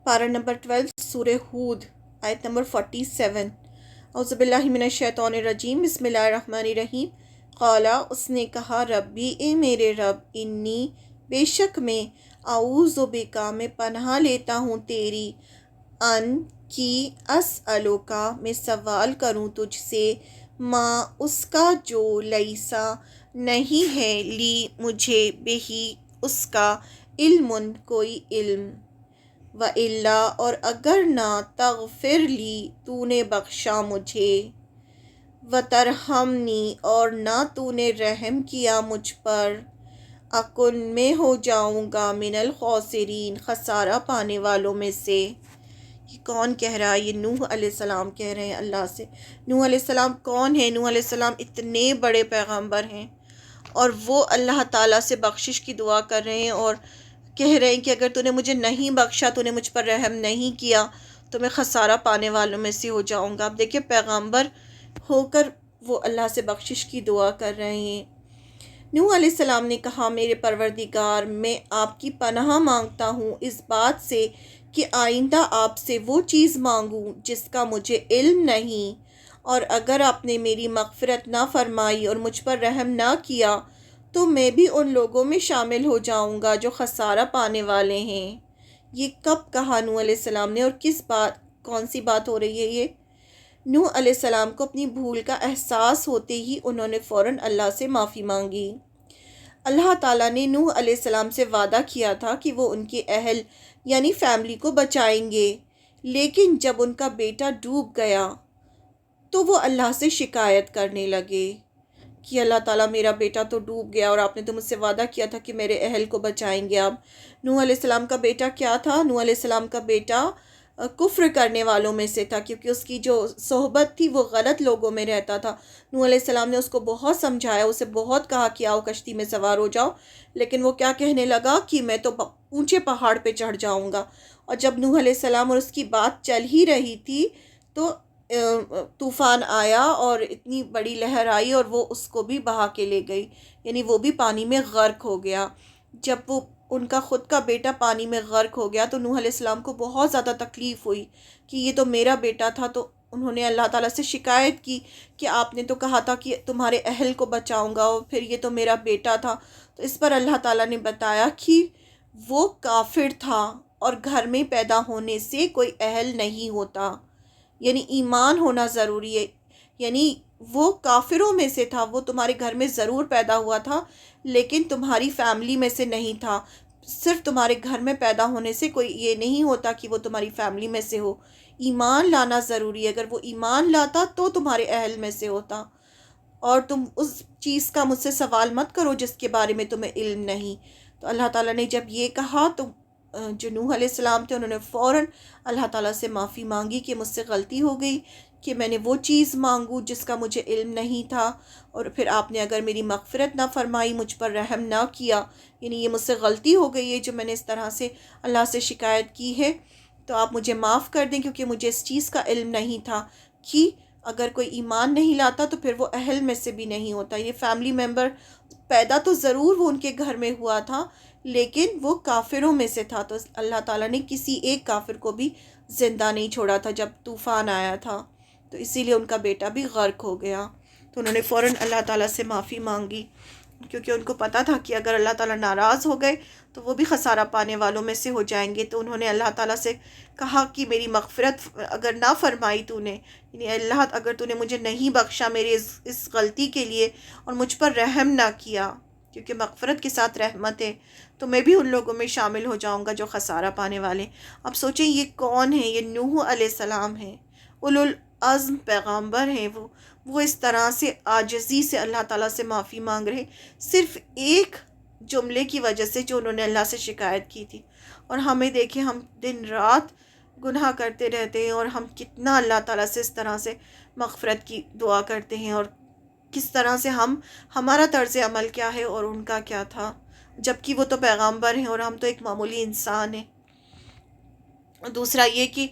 पारा नंबर 12 सूरह हूद आयत नंबर 47। औज़ुबिल्लाहि मिनश्शैतानिर्रजीम बिस्मिल्लाहिर्रहमानिर्रहीम। क़ाला, उसने कहा, रब्बी, ए मेरे रब, इन्नी, बेशक मैं, आऊज़ु बिका, मैं पनाह लेता हूँ तेरी, अन की, अस्अलुका, मैं सवाल करूँ तुझसे, माँ, उसका जो, लैसा, नहीं है, ली, मुझे, बिही, उसका, इल्मुन, कोई इल्म, व इल्ला, और अगर ना, तग़फ़िर ली, तूने बख्शा मुझे, व तरहमनी, और ना तूने रहम किया मुझ पर, अकुन, मैं हो जाऊँगा, मिनल ख़ासिरीन, खसारा पाने वालों में से। ये कौन कह रहा है? ये नूह अलैहिस्सलाम कह रहे हैं अल्लाह से। नूह अलैहिस्सलाम कौन है? नूह अलैहिस्सलाम इतने बड़े पैगंबर हैं और वो अल्लाह ताला से बख्शिश की दुआ कर रहे हैं और कह रहे हैं कि अगर तूने मुझे नहीं बख्शा, तूने मुझ पर रहम नहीं किया, तो मैं खसारा पाने वालों में से हो जाऊंगा। अब देखिए, पैगंबर होकर वो अल्लाह से बख्शिश की दुआ कर रहे हैं। नूह अलैहिस्सलाम ने कहा, मेरे परवरदिगार, मैं आपकी पनाह मांगता हूँ इस बात से कि आइंदा आपसे वो चीज़ मांगूँ जिसका मुझे इल्म नहीं, और अगर आपने मेरी मग़फ़िरत ना फरमाई और मुझ पर रहम ना किया, तो मैं भी उन लोगों में शामिल हो जाऊंगा जो खसारा पाने वाले हैं। ये कब कहा नूह अलैहिस्सलाम ने, और किस बात, कौन सी बात हो रही है ये? नूह अलैहिस्सलाम को अपनी भूल का एहसास होते ही उन्होंने फ़ौरन अल्लाह से माफ़ी मांगी। अल्लाह ताला ने नूह अलैहिस्सलाम से वादा किया था कि वो उनके अहल यानी फैमिली को बचाएंगे, लेकिन जब उनका बेटा डूब गया तो वो अल्लाह से शिकायत करने लगे कि अल्लाह ताला, मेरा बेटा तो डूब गया और आपने तो मुझसे वादा किया था कि मेरे अहल को बचाएंगे आप। नूह अलैहिस्सलाम का बेटा क्या था? नूह अलैहिस्सलाम का बेटा कुफ्र करने वालों में से था, क्योंकि उसकी जो सोहबत थी वो गलत लोगों में रहता था। नूह अलैहिस्सलाम ने उसको बहुत समझाया, उसे बहुत कहा कि आओ कश्ती में सवार हो जाओ, लेकिन वो क्या कहने लगा कि मैं तो ऊंचे पहाड़ पे चढ़ जाऊंगा। और जब नूह अलैहिस्सलाम और उसकी बात चल ही रही थी तो तूफ़ान आया और इतनी बड़ी लहर आई और वो उसको भी बहा के ले गई, यानी वो भी पानी में गर्क हो गया। जब वो उनका ख़ुद का बेटा पानी में गर्क हो गया तो नूह अलैहिस्सलाम को बहुत ज़्यादा तकलीफ़ हुई कि ये तो मेरा बेटा था। तो उन्होंने अल्लाह ताला से शिकायत की कि आपने तो कहा था कि तुम्हारे अहल को बचाऊंगा, और फिर ये तो मेरा बेटा था। तो इस पर अल्लाह ताला ने बताया कि वो काफिर था और घर में पैदा होने से कोई अहल नहीं होता, यानी ईमान होना ज़रूरी है। यानी वो काफिरों में से था, वो तुम्हारे घर में ज़रूर पैदा हुआ था लेकिन तुम्हारी फैमिली में से नहीं था। सिर्फ तुम्हारे घर में पैदा होने से कोई ये नहीं होता कि वो तुम्हारी फैमिली में से हो। ईमान लाना ज़रूरी है, अगर वो ईमान लाता तो तुम्हारे अहल में से होता। और तुम उस चीज़ का मुझसे सवाल मत करो जिसके बारे में तुम्हें इल्म नहीं। तो अल्लाह ताला ने जब ये कहा तो जो नूह अलैहिस्सलाम थे उन्होंने फ़ौरन अल्लाह ताला से माफ़ी मांगी कि मुझसे गलती हो गई कि मैंने वो चीज़ मांगू जिसका मुझे इल्म नहीं था, और फिर आपने अगर मेरी मग़फ़िरत ना फरमाई, मुझ पर रहम ना किया, यानी ये मुझसे गलती हो गई है जो मैंने इस तरह से अल्लाह से शिकायत की है, तो आप मुझे माफ़ कर दें, क्योंकि मुझे इस चीज़ का इल्म नहीं था कि अगर कोई ईमान नहीं लाता तो फिर वो अहल में से भी नहीं होता। ये फैमिली मेम्बर पैदा तो ज़रूर वो उनके घर में हुआ था लेकिन वो काफिरों में से था। तो अल्लाह ताला ने किसी एक काफिर को भी ज़िंदा नहीं छोड़ा था जब तूफ़ान आया था, तो इसीलिए उनका बेटा भी गर्क हो गया। तो उन्होंने फ़ौरन अल्लाह ताला से माफ़ी मांगी, क्योंकि उनको पता था कि अगर अल्लाह ताला नाराज़ हो गए तो वो भी खसारा पाने वालों में से हो जाएंगे। तो उन्होंने अल्लाह ताला से कहा कि मेरी मग़फ़िरत अगर ना फरमाई तूने, यानी अल्लाह अगर तूने मुझे नहीं बख्शा मेरी इस गलती के लिए और मुझ पर रहम ना किया, क्योंकि मग़फ़िरत के साथ रहमत है, तो मैं भी उन लोगों में शामिल हो जाऊंगा जो खसारा पाने वाले। अब सोचें ये कौन है? ये नूह अलैहिस्सलाम हैं, उलुल अज़्म पैगंबर हैं। वो इस तरह से आजिज़ी से अल्लाह ताला से माफ़ी मांग रहे सिर्फ़ एक जुमले की वजह से जो उन्होंने अल्लाह से शिकायत की थी। और हमें देखें, हम दिन रात गुनाह करते रहते हैं और हम कितना अल्लाह ताला से इस तरह से मग़फ़िरत की दुआ करते हैं, और किस तरह से हमारा तर्ज़ अमल क्या है और उनका क्या था, जबकि वो तो पैगंबर हैं और हम तो एक मामूली इंसान हैं। दूसरा ये कि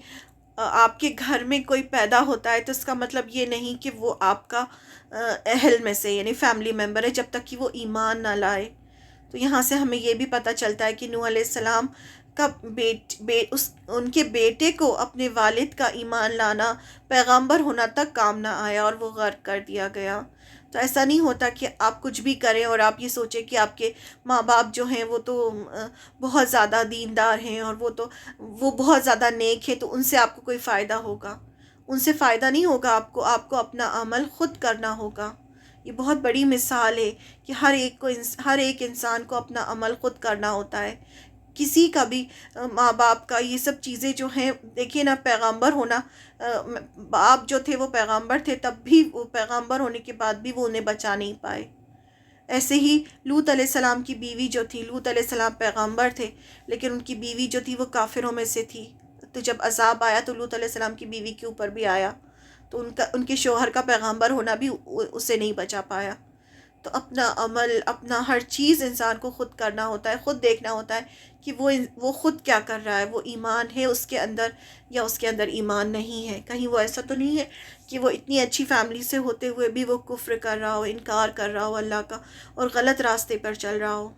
आपके घर में कोई पैदा होता है तो इसका मतलब ये नहीं कि वो आपका अहल में से यानी फैमिली मेम्बर है जब तक कि वो ईमान ना लाए। तो यहाँ से हमें ये भी पता चलता है कि नूह अलैहिस्सलाम کا ان کے بیٹے کو اپنے والد کا ایمان لانا، پیغمبر ہونا تک کام نہ آیا اور وہ غرق کر دیا گیا۔ تو ایسا نہیں ہوتا کہ آپ کچھ بھی کریں اور آپ یہ سوچیں کہ آپ کے ماں باپ جو ہیں وہ تو بہت زیادہ دیندار ہیں اور وہ بہت زیادہ نیک ہیں، تو ان سے آپ کو کوئی فائدہ ہوگا۔ ان سے فائدہ نہیں ہوگا، آپ کو اپنا عمل خود کرنا ہوگا۔ یہ بہت بڑی مثال ہے کہ ہر ایک انسان کو اپنا عمل خود کرنا ہوتا ہے۔ کسی کا بھی ماں باپ کا یہ سب چیزیں جو ہیں، دیکھیے نا، پیغمبر ہونا، باپ جو تھے وہ پیغمبر تھے، تب بھی وہ پیغمبر ہونے کے بعد بھی وہ انہیں بچا نہیں پائے۔ ایسے ہی لوط علیہ السلام کی بیوی جو تھی، لوط علیہ السلام پیغمبر تھے لیکن ان کی بیوی جو تھی وہ کافروں میں سے تھی، تو جب عذاب آیا تو لوط علیہ السلام کی بیوی کے اوپر بھی آیا، تو ان کے شوہر کا پیغمبر ہونا بھی اسے نہیں بچا پایا۔ تو اپنا عمل، اپنا ہر چیز انسان کو خود کرنا ہوتا ہے، خود دیکھنا ہوتا ہے کہ وہ خود کیا کر رہا ہے، وہ ایمان ہے اس کے اندر یا اس کے اندر ایمان نہیں ہے۔ کہیں وہ ایسا تو نہیں ہے کہ وہ اتنی اچھی فیملی سے ہوتے ہوئے بھی وہ کفر کر رہا ہو، انکار کر رہا ہو اللہ کا، اور غلط راستے پر چل رہا ہو۔